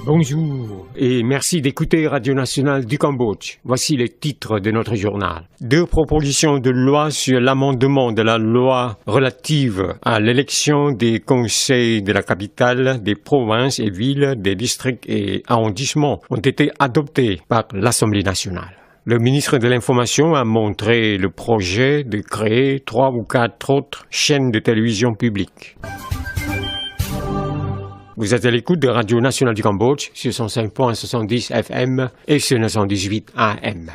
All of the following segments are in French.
Bonjour et merci d'écouter Radio Nationale du Cambodge. Voici les titres de notre journal. 2 propositions de loi sur l'amendement de la loi relative à l'élection des conseils de la capitale, des provinces et villes, des districts et arrondissements ont été adoptées par l'Assemblée nationale. Le ministre de l'Information a montré le projet de créer 3 ou 4 autres chaînes de télévision publiques. Vous êtes à l'écoute de Radio Nationale du Cambodge sur 105.70 FM et sur 918 AM.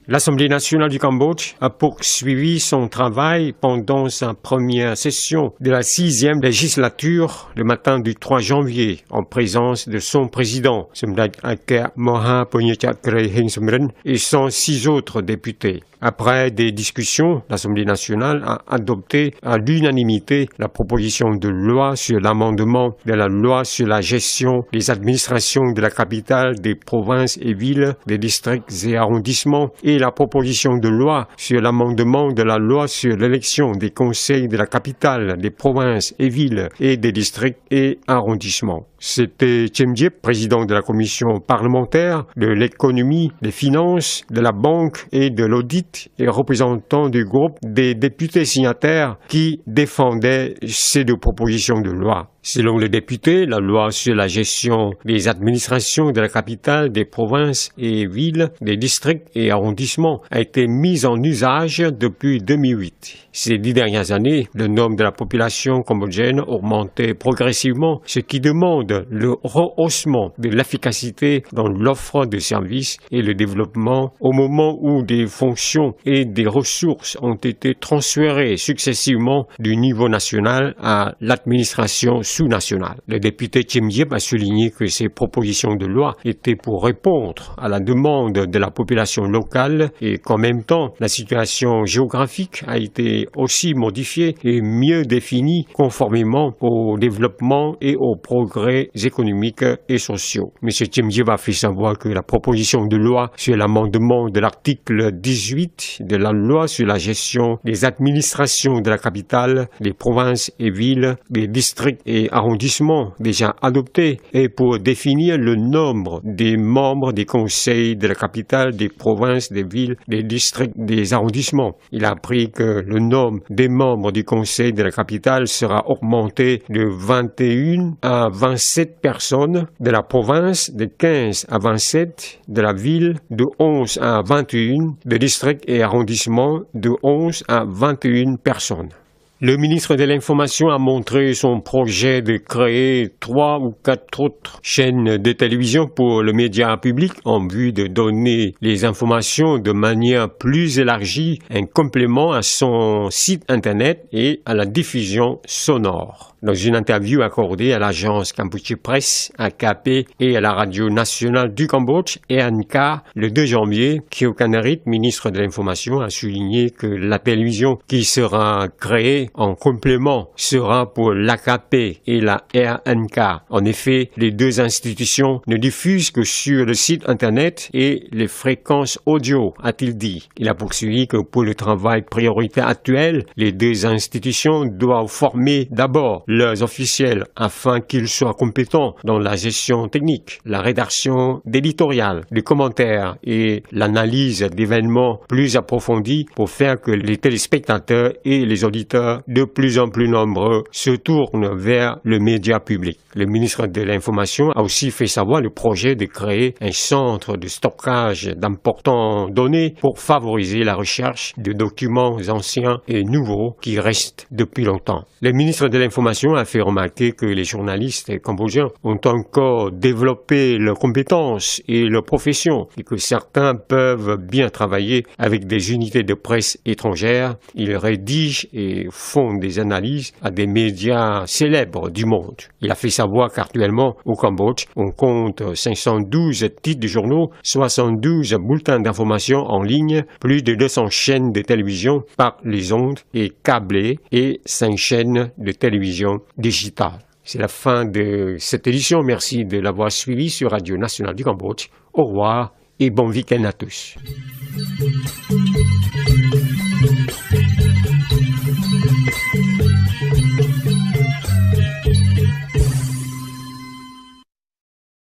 L'Assemblée nationale du Cambodge a poursuivi son travail pendant sa première session de la 6e législature le matin du 3 janvier en présence de son président, Somdech Akea Moha Ponyachakre Heng Somrin, et 106 autres députés. Après des discussions, l'Assemblée nationale a adopté à l'unanimité la proposition de loi sur l'amendement de la loi sur la gestion des administrations de la capitale, des provinces et villes, des districts et arrondissements et la proposition de loi sur l'amendement de la loi sur l'élection des conseils de la capitale, des provinces et villes et des districts et arrondissements. C'était Tchemdjep, président de la commission parlementaire, de l'économie, des finances, de la banque et de l'audit et représentant du groupe des députés signataires qui défendaient ces 2 propositions de loi. Selon les députés, la loi sur la gestion des administrations de la capitale, des provinces et villes, des districts et arrondissements a été mise en usage depuis 2008. Ces 10 dernières années, le nombre de la population cambodgienne augmentait progressivement, ce qui demande le rehaussement de l'efficacité dans l'offre de services et le développement au moment où des fonctions et des ressources ont été transférées successivement du niveau national à l'administration sous-nationale. Le député Tchemdjep a souligné que ces propositions de loi étaient pour répondre à la demande de la population locale et qu'en même temps, la situation géographique a été aussi modifiée et mieux définie conformément au développement et au progrès économiques et sociaux. M. Tchemdjep a fait savoir que la proposition de loi sur l'amendement de l'article 18 de la loi sur la gestion des administrations de la capitale, des provinces et villes, des districts et arrondissements déjà adopté est pour définir le nombre des membres des conseils de la capitale, des provinces, des villes, des districts, des arrondissements. Il a appris que le nombre des membres du conseil de la capitale sera augmenté de 21 à 27 personnes, de la province de 15 à 27, de la ville de 11 à 21, de districts et arrondissements de 11 à 21 personnes. Le ministre de l'Information a montré son projet de créer 3 ou 4 autres chaînes de télévision pour le média public en vue de donner les informations de manière plus élargie, un complément à son site internet et à la diffusion sonore. Dans une interview accordée à l'agence Campuchia Press, AKP et à la Radio Nationale du Cambodge, ENK, le 2 janvier, Kyo Kanarit, ministre de l'Information, a souligné que la télévision qui sera créée en complément sera pour l'AKP et la RNK. En effet, les 2 institutions ne diffusent que sur le site internet et les fréquences audio, a-t-il dit. Il a poursuivi que pour le travail prioritaire actuel, les 2 institutions doivent former d'abord leurs officiels afin qu'ils soient compétents dans la gestion technique, la rédaction d'éditorial, des commentaires et l'analyse d'événements plus approfondis pour faire que les téléspectateurs et les auditeurs de plus en plus nombreux se tournent vers le média public. Le ministre de l'Information a aussi fait savoir le projet de créer un centre de stockage d'importantes données pour favoriser la recherche de documents anciens et nouveaux qui restent depuis longtemps. Le ministre de l'Information a fait remarquer que les journalistes cambodgiens ont encore développé leurs compétences et leurs professions et que certains peuvent bien travailler avec des unités de presse étrangères. Ils rédigent et font des analyses à des médias célèbres du monde. Il a fait savoir qu'actuellement, au Cambodge, on compte 512 titres de journaux, 72 bulletins d'information en ligne, plus de 200 chaînes de télévision par les ondes et câblées et 5 chaînes de télévision digitale. C'est la fin de cette édition. Merci de l'avoir suivi sur Radio Nationale du Cambodge. Au revoir et bon week-end à tous.